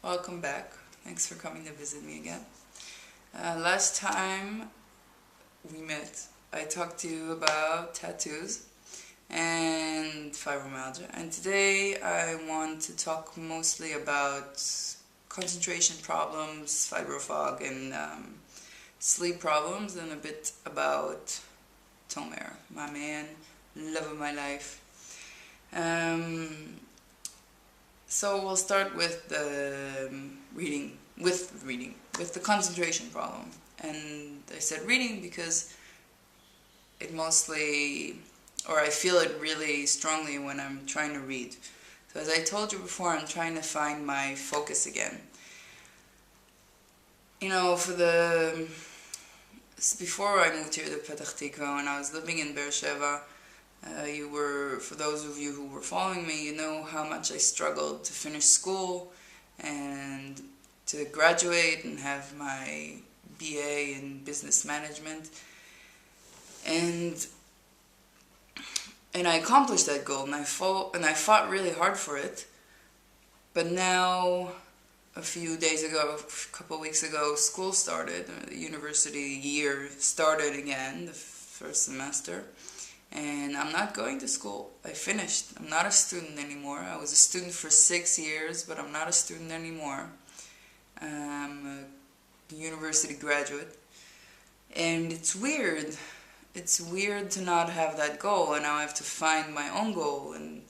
welcome back. Thanks for coming to visit me again. Last time we met, I talked to you about tattoos and fibromyalgia, and today I want to talk mostly about concentration problems, fibrofog, and sleep problems, and a bit about Tomer, my man, love of my life. So we'll start with the with the concentration problem. And I said reading because it mostly, or I feel it really strongly when I'm trying to read. So as I told you before, I'm trying to find my focus again. You know, before I moved here to Petah Tikva, when I was living in Beersheba, for those of you who were following me, you know how much I struggled to finish school and to graduate and have my BA in business management. And I accomplished that goal, and I fought really hard for it. But now, a couple weeks ago, school started, the university year started again, the first semester. And I'm not going to school. I finished. I'm not a student anymore. I was a student for 6 years, but I'm not a student anymore. I'm a university graduate. And it's weird. It's weird to not have that goal, and now I have to find my own goal. And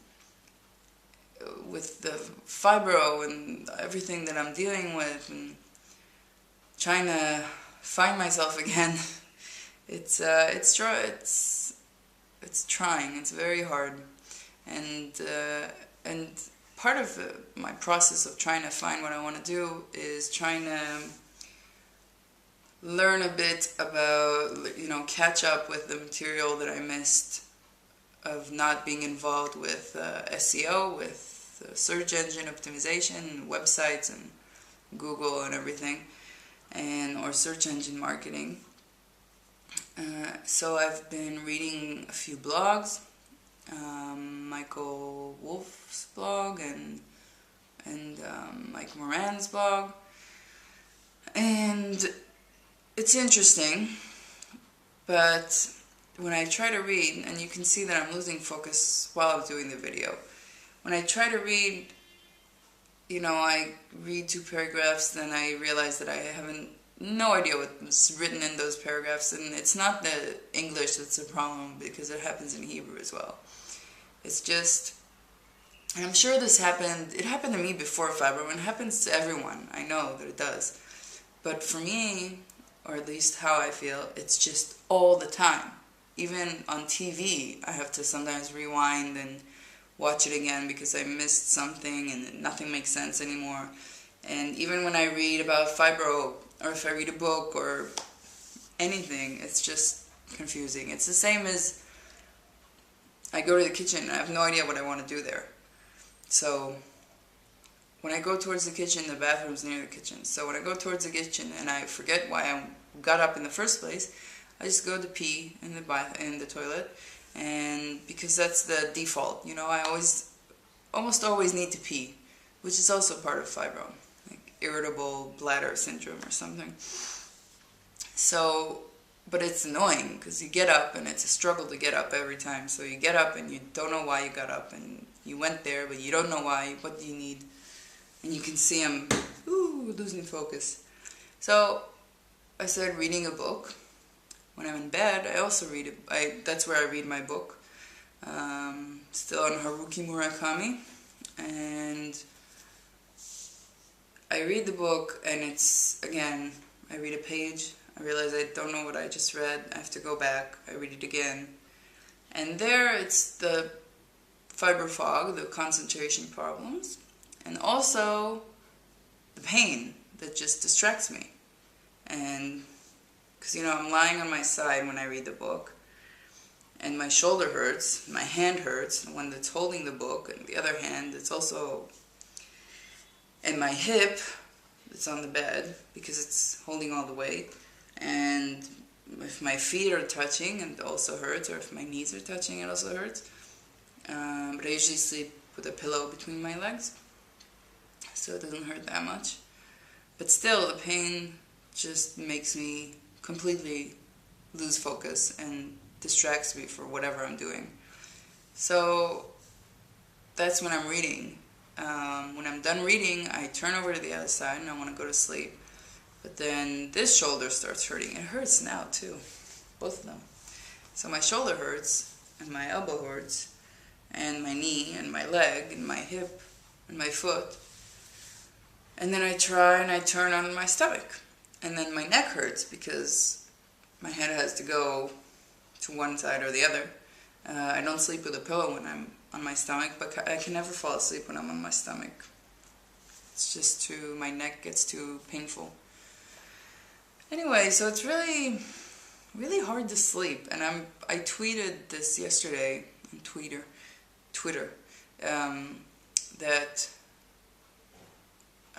with the fibro and everything that I'm dealing with, and trying to find myself again, it's trying. It's very hard, and part of my process of trying to find what I want to do is trying to learn a bit about, catch up with the material that I missed of not being involved with SEO, with search engine optimization, websites, and Google and everything, or search engine marketing. So I've been reading a few blogs, Michael Wolff's blog and Mike Moran's blog, and it's interesting, but when I try to read, and you can see that I'm losing focus while I'm doing the video, when I try to read, I read 2 paragraphs, then I realize that I haven't no idea what's written in those paragraphs, and it's not the English that's a problem, because it happens in Hebrew as well. It's just, and I'm sure it happened to me before fibro, and it happens to everyone, I know that it does, but for me, or at least how I feel, it's just all the time. Even on TV, I have to sometimes rewind and watch it again because I missed something and nothing makes sense anymore. And even when I read about fibro, or if I read a book or anything, it's just confusing. It's the same as I go to the kitchen and I have no idea what I want to do there. So when I go towards the kitchen, the bathroom's near the kitchen. So when I go towards the kitchen and I forget why I got up in the first place, I just go to pee in the toilet, and because that's the default. I almost always need to pee, which is also part of fibro. Irritable bladder syndrome or something. So, but it's annoying because you get up and it's a struggle to get up every time. So you get up and you don't know why you got up, and you went there but you don't know why. What do you need? And you can see I'm losing focus. So I started reading a book. When I'm in bed, I also read it. That's where I read my book. Still on Haruki Murakami, and I read the book, and I read a page, I realize I don't know what I just read, I have to go back, I read it again, and there it's the fibrofog, the concentration problems, and also the pain that just distracts me. And because I'm lying on my side when I read the book, and my shoulder hurts, my hand hurts, the one that's holding the book, and the other hand, it's also, and my hip, it's on the bed because it's holding all the weight, and if my feet are touching, it also hurts, or if my knees are touching, it also hurts. But I usually sleep with a pillow between my legs. so it doesn't hurt that much. But still, the pain just makes me completely lose focus and distracts me for whatever I'm doing. So that's when I'm reading. When I'm done reading, I turn over to the other side and I want to go to sleep. But then this shoulder starts hurting. It hurts now too, both of them. So my shoulder hurts, and my elbow hurts, and my knee, and my leg, and my hip, and my foot. And then I try and I turn on my stomach. And then my neck hurts because my head has to go to one side or the other. I don't sleep with a pillow when I'm on my stomach, but I can never fall asleep when I'm on my stomach. It's just my neck gets too painful. Anyway, so it's really, really hard to sleep. And I tweeted this yesterday on Twitter, that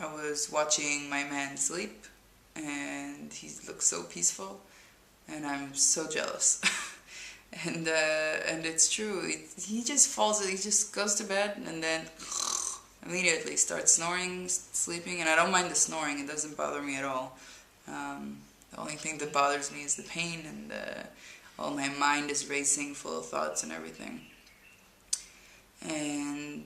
I was watching my man sleep, and he looks so peaceful, and I'm so jealous. and it's true. He just goes to bed, and then immediately starts snoring, sleeping, and I don't mind the snoring. It doesn't bother me at all. The only thing that bothers me is the pain, and my mind is racing, full of thoughts and everything. And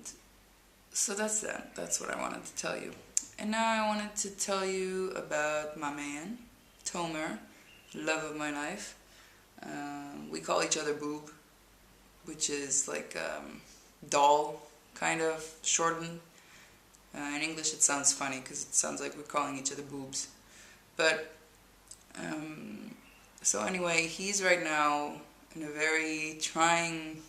so that's that. That's what I wanted to tell you. And now I wanted to tell you about my man, Tomer, love of my life. We call each other Boob, which is like doll, kind of shortened. In English it sounds funny because it sounds like we're calling each other boobs. But, so anyway, he's right now in a very trying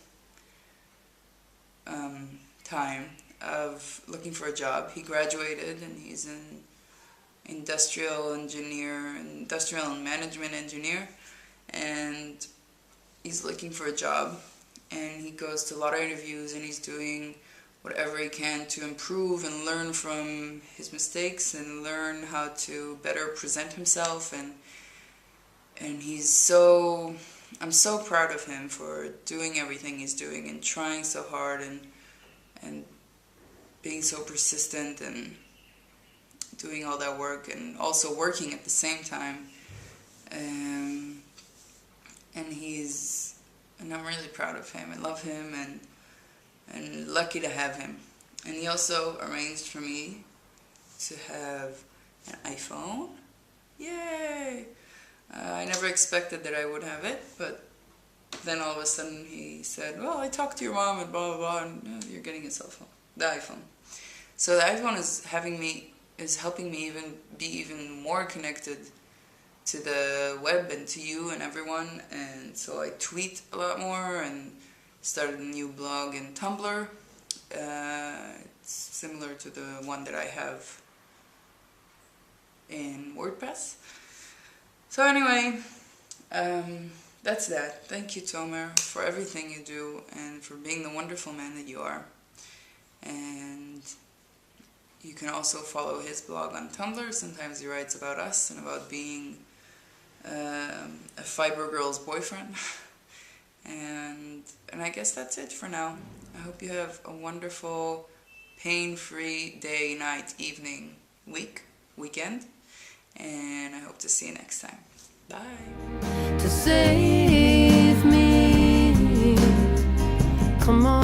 time of looking for a job. He graduated and he's an industrial and management engineer, and he's looking for a job, and he goes to a lot of interviews, and he's doing whatever he can to improve and learn from his mistakes and learn how to better present himself, and I'm so proud of him for doing everything he's doing and trying so hard and being so persistent and doing all that work and also working at the same time. And I'm really proud of him. I love him and lucky to have him. And he also arranged for me to have an iPhone. Yay! I never expected that I would have it, but then all of a sudden he said, well, I talked to your mom and blah, blah, blah, and you're getting a cell phone, the iPhone. So the iPhone is helping me be even more connected to the web and to you and everyone, and so I tweet a lot more and started a new blog in Tumblr. It's similar to the one that I have in WordPress. So anyway, that's that. Thank you, Tomer, for everything you do and for being the wonderful man that you are. And you can also follow his blog on Tumblr. Sometimes he writes about us and about being a Fibro girl's boyfriend. And I guess that's it for now. I hope you have a wonderful, pain-free day, night, evening, weekend. And I hope to see you next time. Bye. To save me, come on.